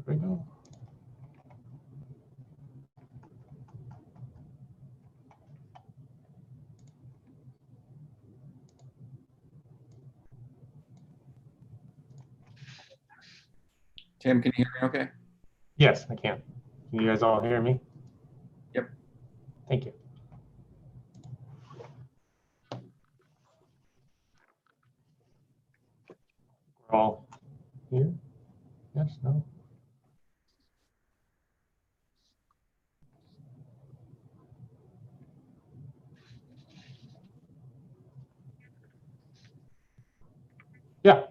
There we go. Tim, can you hear me okay? Yes, I can. Can you guys all hear me? Yep. Thank you. We're all here? Yes, no? Yeah.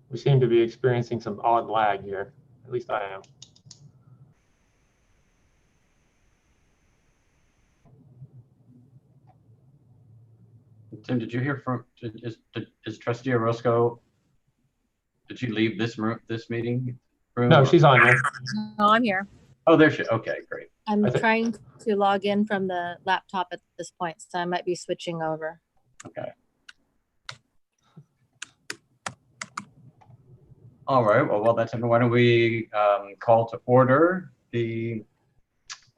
We seem to be experiencing some odd lag here. At least I am. Tim, did you hear from, is Trustee Orozco, did she leave this room, this meeting room? No, she's on here. No, I'm here. Oh, there she, okay, great. I'm I thi- trying to log in from the laptop at this point, so I might be switching over. Okay. All right, well, while that's happening, why don't we call to order the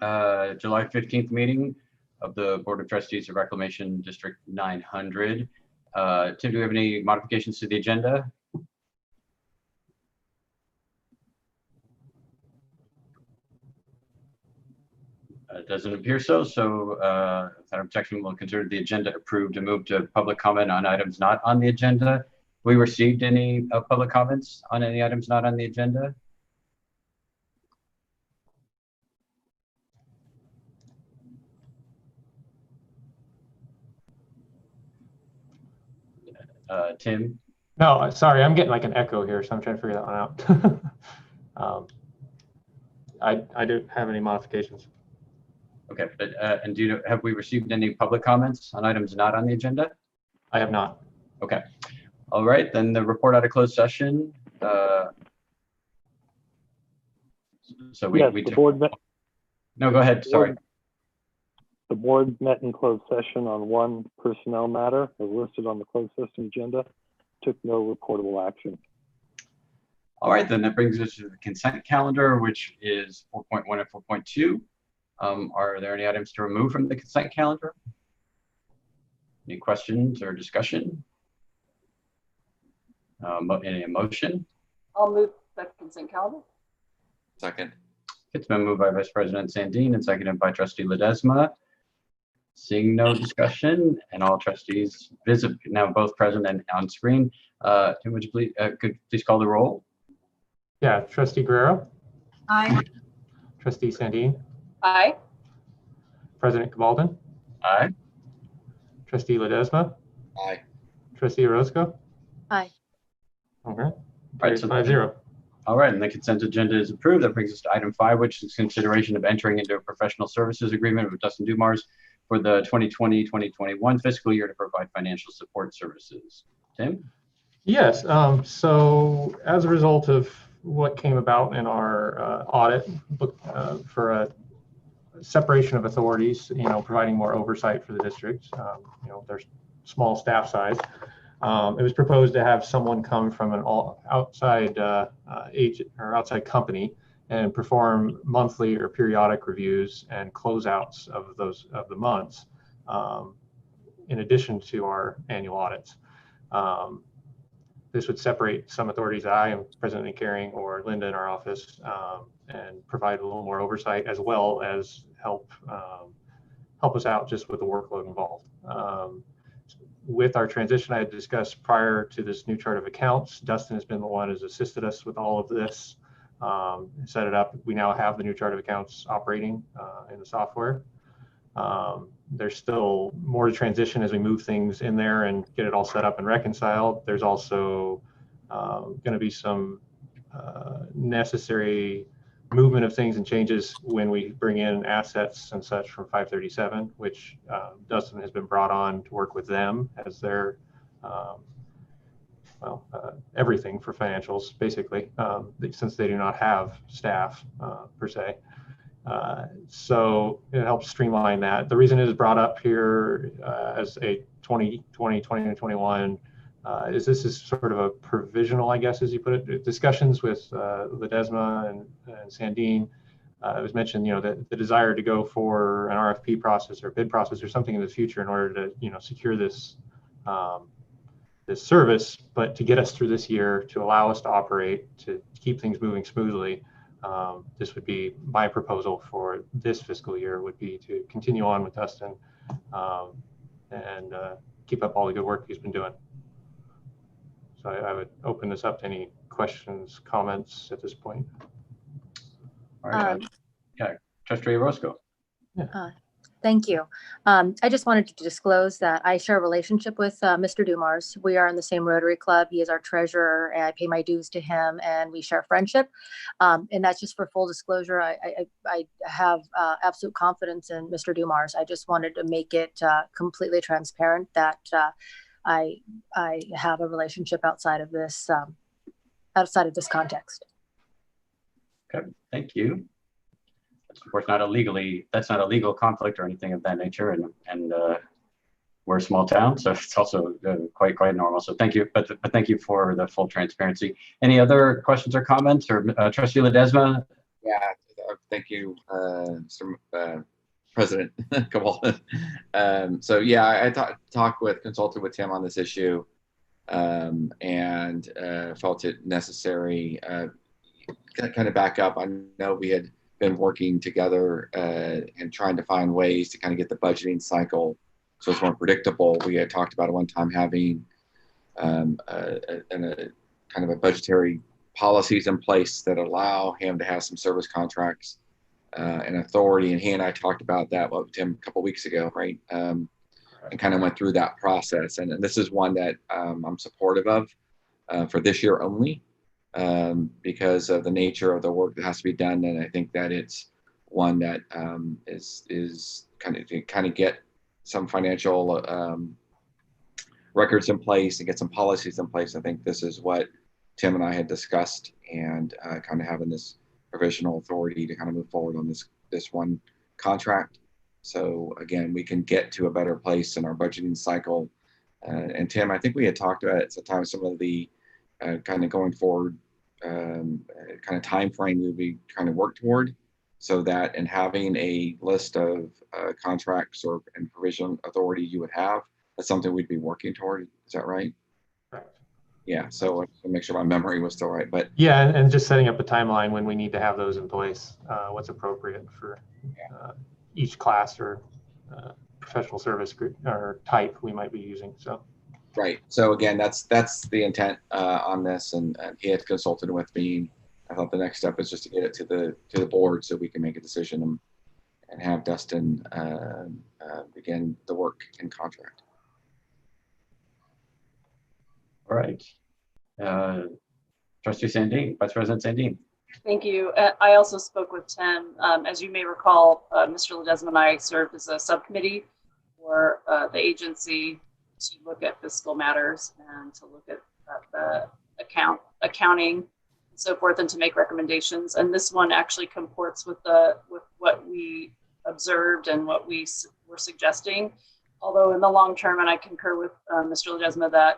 July 15th meeting of the Board of Trustees of Reclamation District 900. Tim, do we have any modifications to the agenda? Doesn't appear so. So without objection, we'll consider the agenda approved and move to public comment on items not on the agenda. We received any public comments on any items not on the agenda? Tim? No, sorry, I'm getting like an echo here, so I'm trying to figure that one out. I don't have any modifications. Okay, but and have we received any public comments on items not on the agenda? I have not. Okay. All right, then the report out of closed session. So we, Yes, we the took, board met, no, go ahead, sorry. the board met in closed session on one personnel matter as listed on the closed session agenda, took no reportable action. All right, then that brings us to the consent calendar, which is 4.1 and 4.2. Are there any items to remove from the consent calendar? Any questions or discussion? Any motion? I'll move the consent calendar. Second. It's been moved by Vice President Sandine and seconded by Trustee Ledesma. Seeing no discussion and all trustees now both present and on screen. Tim, would you please call the roll? Yeah, Trustee Guerrero, Aye. Trustee Sandine, Aye. President Cabaldon, Aye. Trustee Ledesma, Aye. Trustee Orozco. Aye. Okay. Right, Carries so 5-0. All right, and the consent agenda is approved. That brings us to item 5, which is consideration of entering into a professional services agreement with Dustin Dumars for the 2020-2021 fiscal year to provide financial support services. Tim? Yes, so as a result of what came about in our audit for a separation of authorities, providing more oversight for the district, there's small staff size. It was proposed to have someone come from an outside agent or outside company and perform monthly or periodic reviews and closeouts of the months, in addition to our annual audits. This would separate some authorities I am presently carrying or Linda in our office, and provide a little more oversight as well as help us out just with the workload involved. With our transition I had discussed prior to this new chart of accounts, Dustin has been the one who's assisted us with all of this, set it up. We now have the new chart of accounts operating in the software. There's still more to transition as we move things in there and get it all set up and reconciled. There's also going to be some necessary movement of things and changes when we bring in assets and such from 537, which Dustin has been brought on to work with them as their everything for financials, basically, since they do not have staff per se. So it helps streamline that. The reason it is brought up here as a 2020-2021 is this is sort of a provisional, I guess, as you put it, discussions with Ledesma and Sandine. It was mentioned, that the desire to go for an RFP process or bid process or something in the future in order to, secure this this service, but to get us through this year, to allow us to operate, to keep things moving smoothly. This would be my proposal for this fiscal year, would be to continue on with Dustin and keep up all the good work he's been doing. So I would open this up to any questions, comments at this point. All right. Trustee Orozco. Thank you. I just wanted to disclose that I share a relationship with Mr. Dumars. We are in the same Rotary Club. He is our treasurer, and I pay my dues to him, and we share friendship. And that's just for full disclosure. I have absolute confidence in Mr. Dumars. I just wanted to make it completely transparent that I have a relationship outside of this context. Okay, thank you. That's of course that's not a legal conflict or anything of that nature, and we're a small town, so it's also quite normal. So thank you, but thank you for the full transparency. Any other questions or comments, or Trustee Ledesma? Yeah, thank you, Mr. President Kamal. So yeah, I consulted with Tim on this issue, and felt it necessary. Kind of back up. I know we had been working together and trying to find ways to kind of get the budgeting cycle so it's more predictable. We had talked about at one time having kind of a budgetary policies in place that allow him to have some service contracts and authority. And he and I talked about that with Tim a couple of weeks ago, right? And kind of went through that process. And this is one that I'm supportive of for this year only. Because of the nature of the work that has to be done, and I think that it's one that is kind of get some financial records in place and get some policies in place. I think this is what Tim and I had discussed, and kind of having this provisional authority to kind of move forward on this one contract. So again, we can get to a better place in our budgeting cycle. And Tim, I think we had talked about at sometimes some of the kind of going forward kind of time frame we'll be trying to work toward, so that in having a list of contracts and provision authority you would have, that's something we'd be working toward. Is that right? Correct. Yeah, so to make sure my memory was still right. But yeah, and just setting up a timeline when we need to have those in place, what's appropriate for each class or professional service group or type we might be using. So right. So again, that's the intent on this, and he had consulted with me. I thought the next step is just to get it to the board so we can make a decision and have Dustin begin the work in contract. All right. Trustee Sandine, Vice President Sandine. Thank you. I also spoke with Tim. As you may recall, Mr. Ledesma and I served as a subcommittee for the agency to look at fiscal matters and to look at the accounting and so forth, and to make recommendations. And this one actually comports with what we observed and what we were suggesting. Although in the long term, and I concur with Mr. Ledesma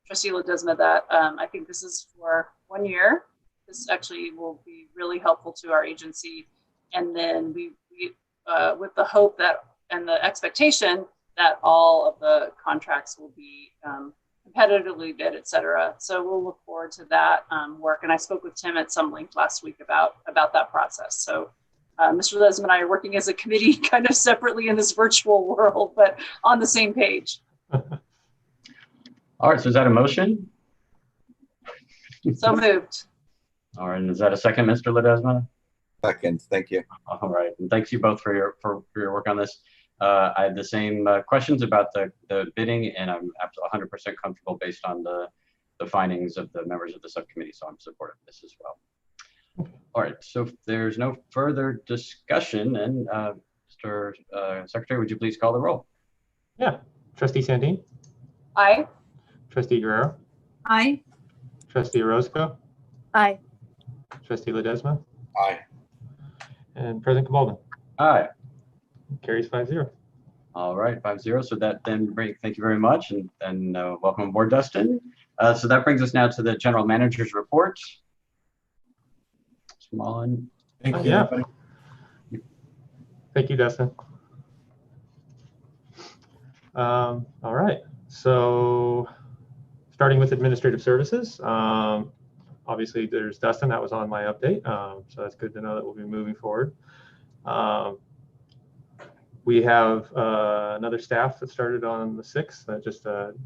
Trustee Ledesma that I think this is for 1 year. This actually will be really helpful to our agency. And then we with the hope that and the expectation that all of the contracts will be competitively bid, et cetera. So we'll look forward to that work. And I spoke with Tim at some length last week about that process. So Mr. Ledesma and I are working as a committee kind of separately in this virtual world, but on the same page. All right, so is that a motion? So moved. All right, and is that a second, Mr. Ledesma? Second, thank you. All right, and thanks you both for your work on this. I have the same questions about the bidding, and I'm 100% comfortable based on the findings of the members of the subcommittee, so I'm supportive of this as well. All right, so if there's no further discussion, then Mr. Secretary, would you please call the roll? Yeah. Trustee Sandin, Aye. Trustee Guerrero, Aye. Trustee Orozco, Aye. Trustee Ledesma, Aye. and President Cabaldon. Aye. Carries 5-0. All right, 5-0. So that then thank you very much, and welcome aboard, Dustin. So that brings us now to the general manager's report. Mullen. Thank you, Yeah. everybody. Thank you, Dustin. All right, so starting with administrative services, obviously there's Dustin, that was on my update, so that's good to know that we'll be moving forward. We have another staff that started on the 6th, just an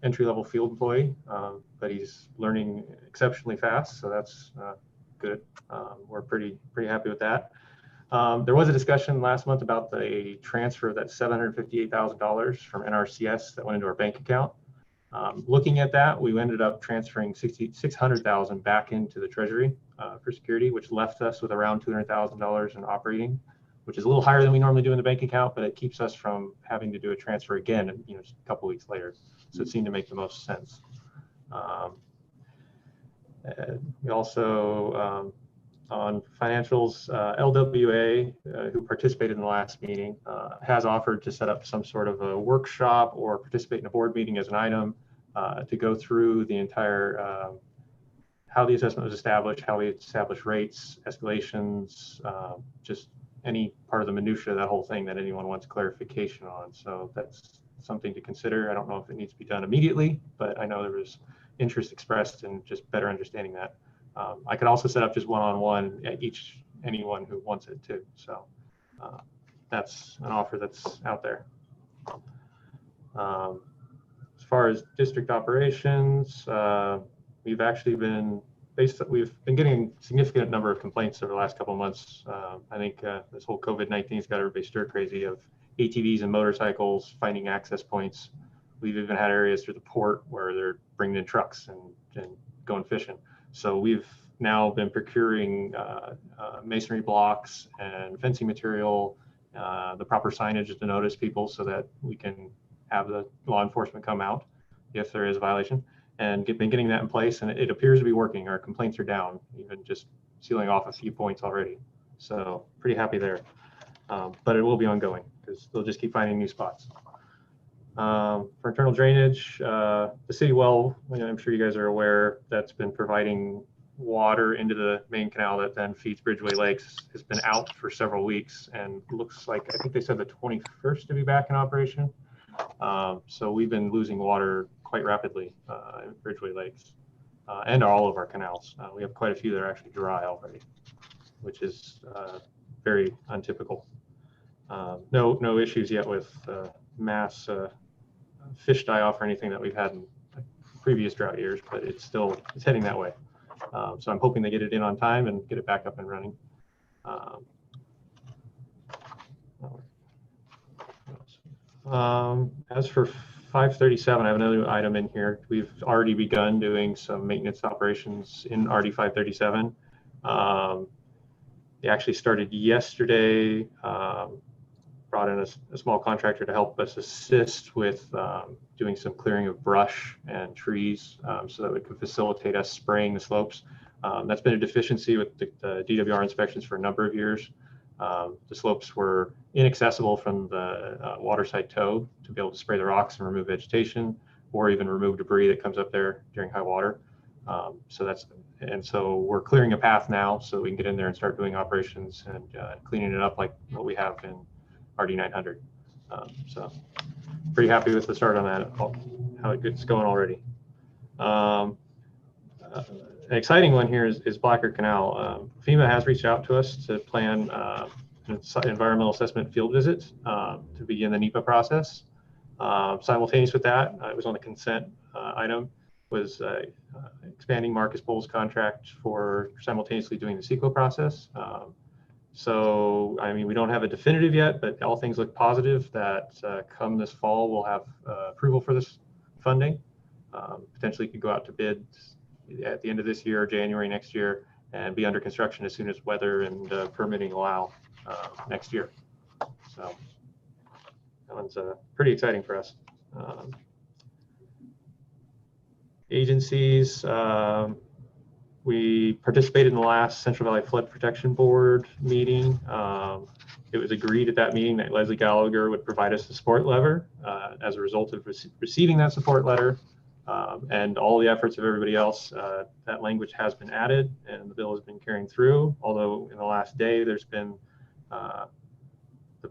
entry-level field employee, but he's learning exceptionally fast, so that's good. We're pretty happy with that. There was a discussion last month about the transfer of that $758,000 from NRCS that went into our bank account. Looking at that, we ended up transferring $600,000 back into the Treasury for security, which left us with around $200,000 in operating, which is a little higher than we normally do in the bank account, but it keeps us from having to do a transfer again, just a couple weeks later. So it seemed to make the most sense. We also, on financials, LWA, who participated in the last meeting, has offered to set up some sort of a workshop or participate in a board meeting as an item to go through the entire, how the assessment was established, how we establish rates, escalations, just any part of the minutia of that whole thing that anyone wants clarification on. So that's something to consider. I don't know if it needs to be done immediately, but I know there was interest expressed in just better understanding that. I could also set up just one-on-one at anyone who wants it too. So that's an offer that's out there. As far as district operations, we've been getting a significant number of complaints over the last couple of months. I think this whole COVID-19 has got everybody stir crazy of ATVs and motorcycles finding access points. We've even had areas through the port where they're bringing in trucks and going fishing. So we've now been procuring masonry blocks and fencing material, the proper signage to notice people so that we can have the law enforcement come out if there is a violation, and been getting that in place, and it appears to be working. Our complaints are down, even just sealing off a few points already. So pretty happy there, but it will be ongoing because they'll just keep finding new spots. For internal drainage, the city well, I'm sure you guys are aware, that's been providing water into the main canal that then feeds Bridgeway Lakes, has been out for several weeks, and looks like, I think they said the 21st to be back in operation. So we've been losing water quite rapidly in Bridgeway Lakes and all of our canals. We have quite a few that are actually dry already, which is very untypical. No issues yet with mass fish die-off or anything that we've had in previous drought years, but it's heading that way. So I'm hoping they get it in on time and get it back up and running. As for 537, I have another item in here. We've already begun doing some maintenance operations in RD 537. They actually started yesterday. Brought in a small contractor to help us assist with doing some clearing of brush and trees so that we could facilitate us spraying the slopes. That's been a deficiency with the DWR inspections for a number of years. The slopes were inaccessible from the waterside toe to be able to spray the rocks and remove vegetation or even remove debris that comes up there during high water. So we're clearing a path now so we can get in there and start doing operations and cleaning it up like what we have in RD 900. So pretty happy with the start on that, how it's going already. An exciting one here is Blacker Canal. FEMA has reached out to us to plan an environmental assessment field visit to begin the NEPA process. Simultaneous with that, it was on the consent item, was expanding Marcus Bull's contract for simultaneously doing the CEQA process. So, I mean, we don't have a definitive yet, but all things look positive that come this fall, we'll have approval for this funding. Potentially could go out to bid at the end of this year or January next year, and be under construction as soon as weather and permitting allow next year. So that one's pretty exciting for us. Agencies, we participated in the last Central Valley Flood Protection Board meeting. It was agreed at that meeting that Leslie Gallagher would provide us a support letter as a result of receiving that support letter. And all the efforts of everybody else, that language has been added and the bill has been carrying through. Although in the last day, there's been the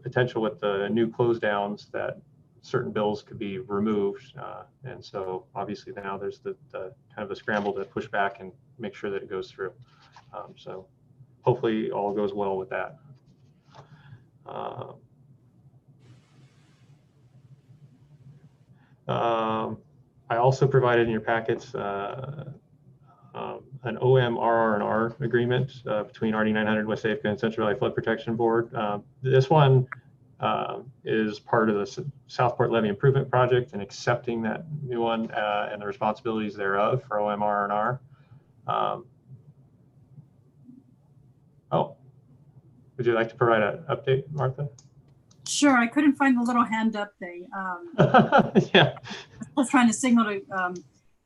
potential with the new close downs that certain bills could be removed. And so obviously now there's the kind of a scramble to push back and make sure that it goes through. So hopefully all goes well with that. I also provided in your packets an OMRR&R agreement between RD900, West Safeco, and Central Valley Flood Protection Board. This one is part of the Southport Levee Improvement Project and accepting that new one and the responsibilities thereof for OMRR&R. Oh, would you like to provide an update, Martha? Sure, I couldn't find the little hand up thing. Yeah. I was trying to signal to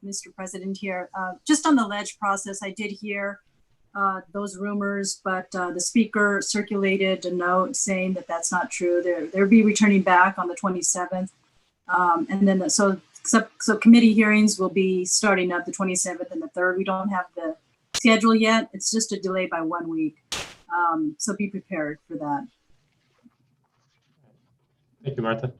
Mr. President here. Just on the ledge process, I did hear those rumors, but the speaker circulated a note saying that that's not true. They'll be returning back on the 27th. And then so committee hearings will be starting up the 27th and the 3rd. We don't have the schedule yet. It's just a delay by 1 week. So be prepared for that. Thank you, Martha.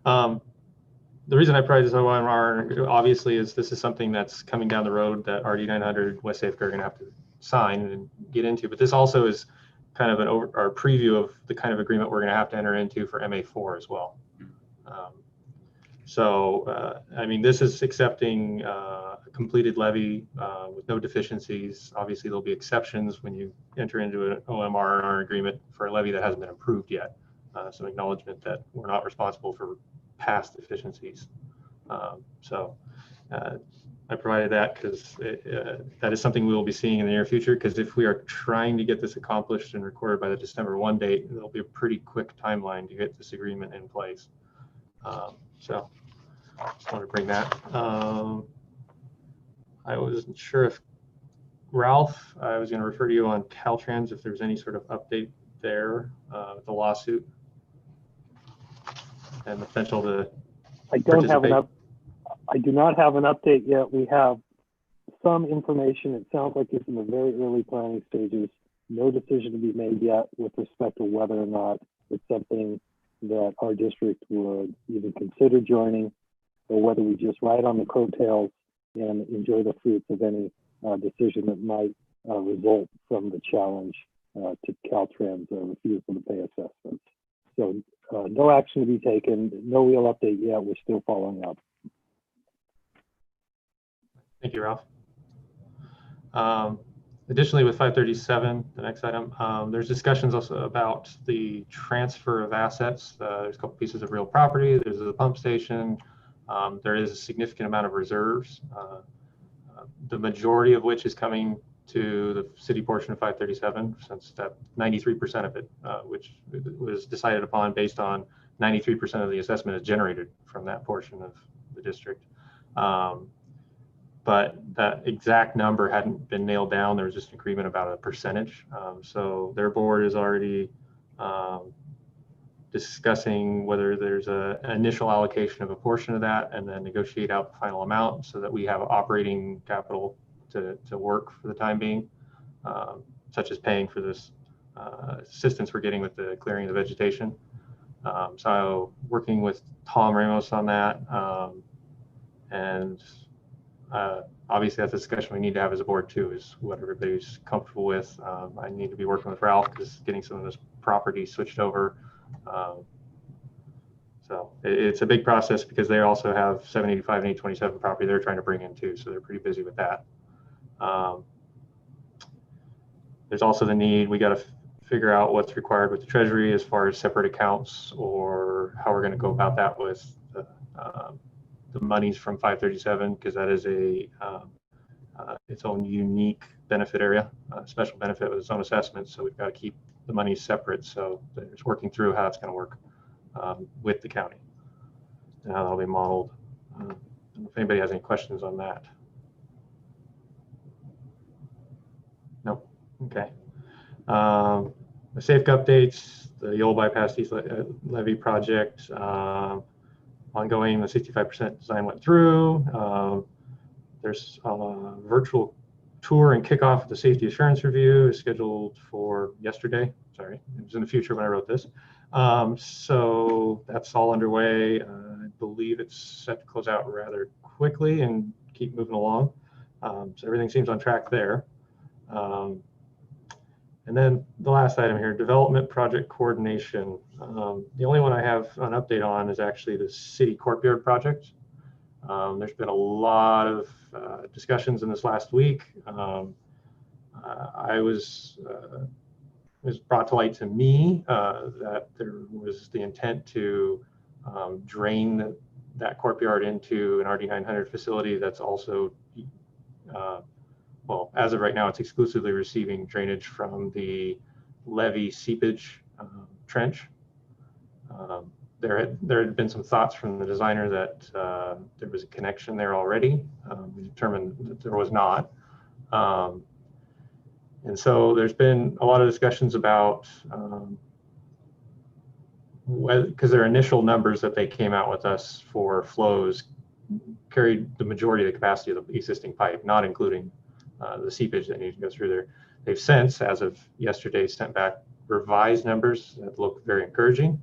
The reason I provided this OMR obviously is this is something that's coming down the road that RD900, West Safeco are going to have to sign and get into. But this also is kind of our preview of the kind of agreement we're going to have to enter into for MA4 as well. I mean, this is accepting a completed levy with no deficiencies. Obviously, there'll be exceptions when you enter into an OMR agreement for a levy that hasn't been approved yet. Some acknowledgement that we're not responsible for past deficiencies. I provided that because that is something we will be seeing in the near future, because if we are trying to get this accomplished and recorded by the December 1 date, there'll be a pretty quick timeline to get this agreement in place. So just want to bring that. I wasn't sure if Ralph, I was going to refer to you on Caltrans if there's any sort of update there with the lawsuit and the potential to I do not have an update yet. We have some information. It sounds like it's in the very early planning stages. No decision to be made yet with respect to whether or not it's something that our district would even consider joining, or whether we just ride on the coattails and enjoy the fruits of any decision that might result from the challenge to Caltrans' refusal to pay assessments. So no action to be taken, no real update yet. We're still following up. Thank you, Ralph. Additionally, with 537, the next item, there's discussions also about the transfer of assets. There's a couple pieces of real property. There's a pump station. There is a significant amount of reserves, the majority of which is coming to the city portion of 537, since that 93% of it, which was decided upon based on 93% of the assessment is generated from that portion of the district. But that exact number hadn't been nailed down. There was just an agreement about a percentage. So their board is already discussing whether there's an initial allocation of a portion of that and then negotiate out the final amount so that we have operating capital to work for the time being, such as paying for this assistance we're getting with the clearing of the vegetation. So working with Tom Ramos on that, and obviously that's a discussion we need to have as a board too, is what everybody's comfortable with. I need to be working with Ralph because getting some of this property switched over. So it's a big process because they also have 785 and 827 property they're trying to bring in too, so they're pretty busy with that. There's also the need, we got to figure out what's required with the Treasury as far as separate accounts, or how we're going to go about that with the monies from 537, because that is a its own unique benefit area, special benefit with its own assessment. So we've got to keep the money separate. So it's working through how it's going to work with the county and how that'll be modeled. I don't know if anybody has any questions on that. Nope. Okay. The SAFE updates, the Yolo Bypass East Levy project, ongoing. The 65% design went through. There's a virtual tour and kickoff of the safety assurance review is scheduled for yesterday. Sorry, it was in the future when I wrote this. So that's all underway. I believe it's set to close out rather quickly and keep moving along. So everything seems on track there. And then the last item here, development project coordination. The only one I have an update on is actually the city courtyard project. There's been a lot of discussions in this last week. It was brought to light to me that there was the intent to drain that courtyard into an RD 900 facility that's also well, as of right now, it's exclusively receiving drainage from the levee seepage trench. There had been some thoughts from the designer that there was a connection there already. We determined that there was not. And so there's been a lot of discussions about because their initial numbers that they came out with us for flows carried the majority of the capacity of the existing pipe, not including the seepage that needs to go through there. They've since, as of yesterday, sent back revised numbers that look very encouraging,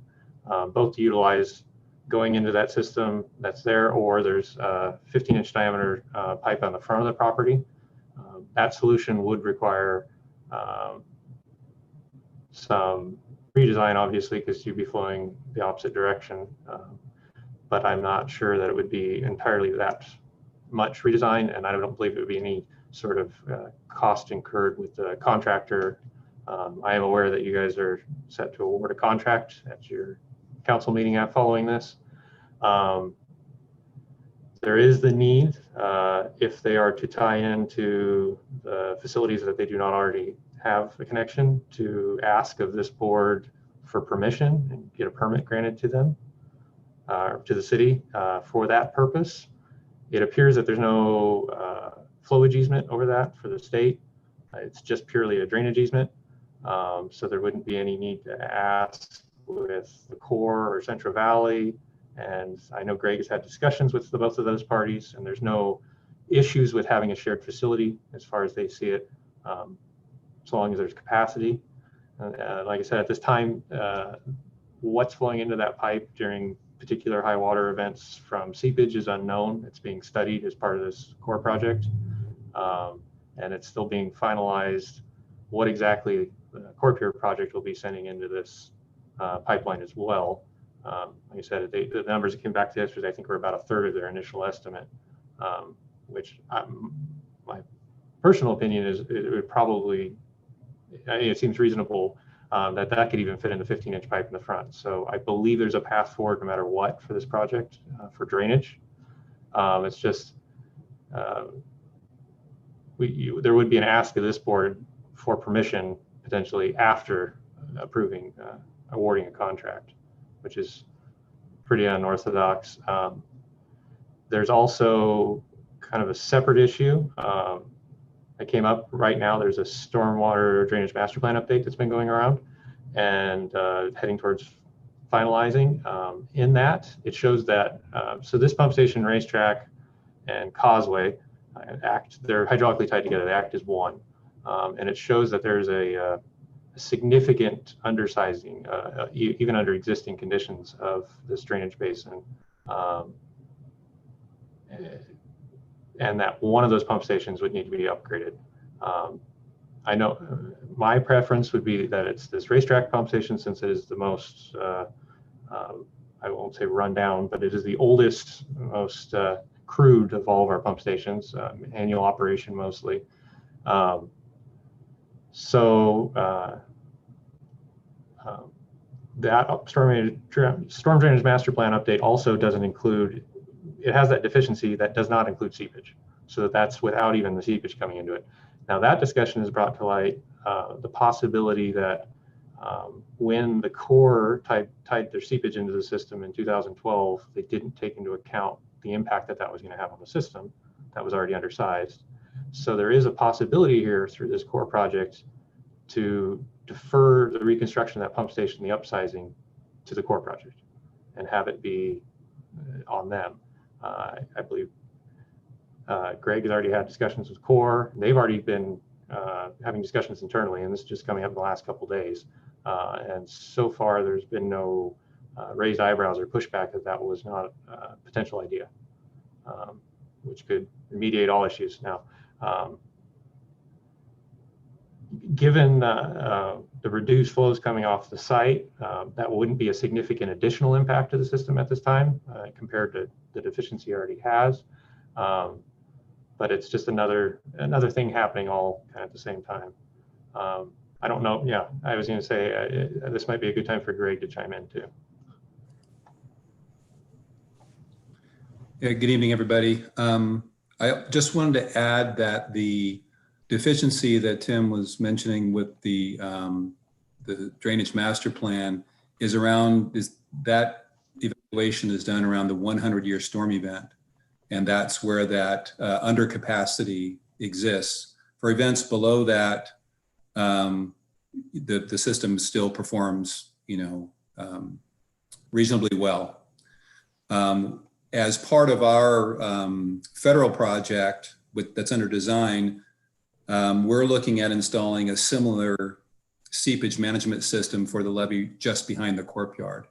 both to utilize going into that system that's there, or there's a 15-inch diameter pipe on the front of the property. That solution would require some redesign, obviously, because you'd be flowing the opposite direction. But I'm not sure that it would be entirely that much redesign, and I don't believe it would be any sort of cost incurred with the contractor. I am aware that you guys are set to award a contract at your council meeting following this. There is the need, if they are to tie into the facilities that they do not already have a connection, to ask of this board for permission and get a permit granted to them, to the city for that purpose. It appears that there's no flowage easement over that for the state. It's just purely a drainage easement. So there wouldn't be any need to ask with the Corps or Central Valley. And I know Greg has had discussions with both of those parties, and there's no issues with having a shared facility as far as they see it, so long as there's capacity. Like I said, at this time, what's flowing into that pipe during particular high water events from seepage is unknown. It's being studied as part of this core project, and it's still being finalized what exactly the courtyard project will be sending into this pipeline as well. Like I said, the numbers that came back to yesterday, I think, were about a third of their initial estimate, which my personal opinion is it would probably, it seems reasonable that could even fit in the 15-inch pipe in the front. So I believe there's a path forward no matter what for this project for drainage. It's just there would be an ask of this board for permission potentially after approving awarding a contract, which is pretty unorthodox. There's also kind of a separate issue that came up right now. There's a stormwater drainage master plan update that's been going around and heading towards finalizing. In that, it shows that, so this pump station, racetrack, and causeway they're hydraulically tied together. They act as one. And it shows that there's a significant undersizing, even under existing conditions, of this drainage basin. And that one of those pump stations would need to be upgraded. I know my preference would be that it's this racetrack pump station, since it is the most, I won't say run down, but it is the oldest, most crude of all of our pump stations, annual operation mostly. That storm drainage master plan update also doesn't include, it has that deficiency that does not include seepage. So that's without even the seepage coming into it. Now that discussion has brought to light the possibility that when the Corps tied their seepage into the system in 2012, they didn't take into account the impact that was going to have on the system that was already undersized. So there is a possibility here through this Corps project to defer the reconstruction of that pump station, the upsizing, to the Corps project and have it be on them. I believe Greg has already had discussions with Corps. They've already been having discussions internally, and this is just coming up in the last couple of days. And so far, there's been no raised eyebrows or pushback that was not a potential idea, which could remediate all issues. Now, given the reduced flows coming off the site, that wouldn't be a significant additional impact to the system at this time compared to the deficiency it already has. But it's just another thing happening all kind of at the same time. I don't know. Yeah, I was going to say this might be a good time for Greg to chime in too. Yeah, good evening, everybody. I just wanted to add that the deficiency that Tim was mentioning with the drainage master plan is that evaluation is done around the 100-year storm event. And that's where that undercapacity exists. For events below that, the system still performs, reasonably well. As part of our federal project that's under design, we're looking at installing a similar seepage management system for the levee just behind the courtyard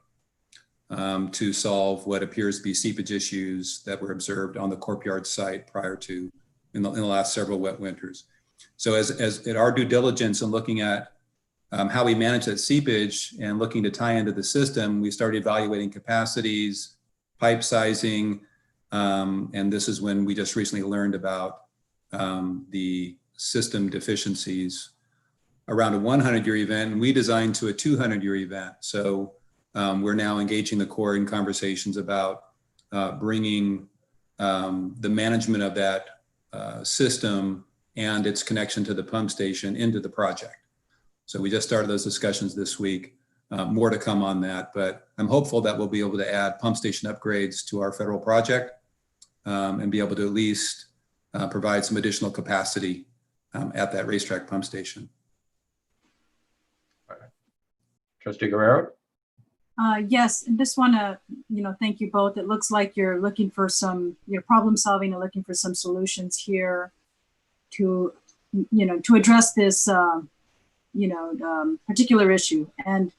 to solve what appears to be seepage issues that were observed on the courtyard site prior to in the last several wet winters. So as in our due diligence and looking at how we manage that seepage and looking to tie into the system, we started evaluating capacities, pipe sizing, and this is when we just recently learned about the system deficiencies around a 100-year event, and we designed to a 200-year event. So we're now engaging the Corps in conversations about bringing the management of that system and its connection to the pump station into the project. So we just started those discussions this week. More to come on that, but I'm hopeful that we'll be able to add pump station upgrades to our federal project and be able to at least provide some additional capacity at that racetrack pump station. All right. Trustee Guerrero? Yes, and just want to, thank you both. It looks like you're looking for some, problem solving and looking for some solutions here to, to address this, particular issue. And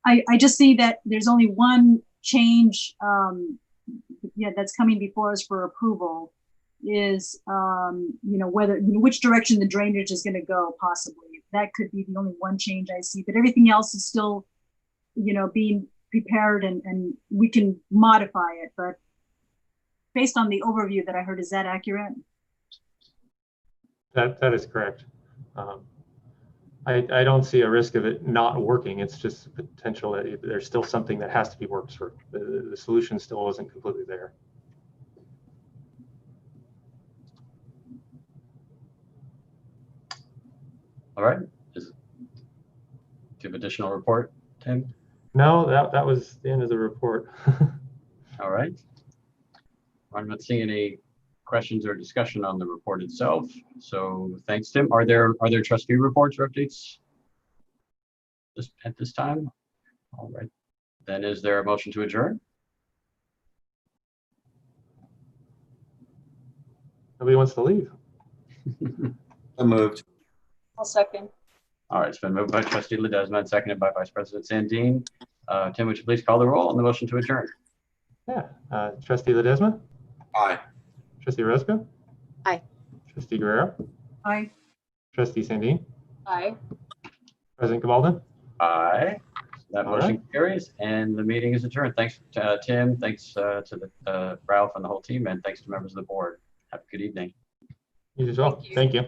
I just see that there's only one change, that's coming before us for approval is, whether, which direction the drainage is going to go possibly. That could be the only one change I see, but everything else is still, being prepared and we can modify it. But based on the overview that I heard, is that accurate? That is correct. I don't see a risk of it not working. It's just a potential that there's still something that has to be worked through. The solution still isn't completely there. All right. Do you have additional report, Tim? No, that was the end of the report. All right. I'm not seeing any questions or discussion on the report itself. So thanks, Tim. Are there trustee reports or updates just at this time? All right. Then is there a motion to adjourn? Nobody wants to leave. So moved. I'll second. All right, it's been moved by Trustee Ledesma and seconded by Vice President Sandin. Tim, would you please call the roll on the motion to adjourn? Yeah. Trustee Ledesma? Aye. Trustee Roscoe? Aye. Trustee Guerrero? Aye. Trustee Sandin? Aye. President Cabaldo? Aye. That All motion right. carries and the meeting is adjourned. Thanks, Tim. Thanks to Ralph and the whole team, and thanks to members of the board. Have a good evening. You as well. Thank you. Thank you.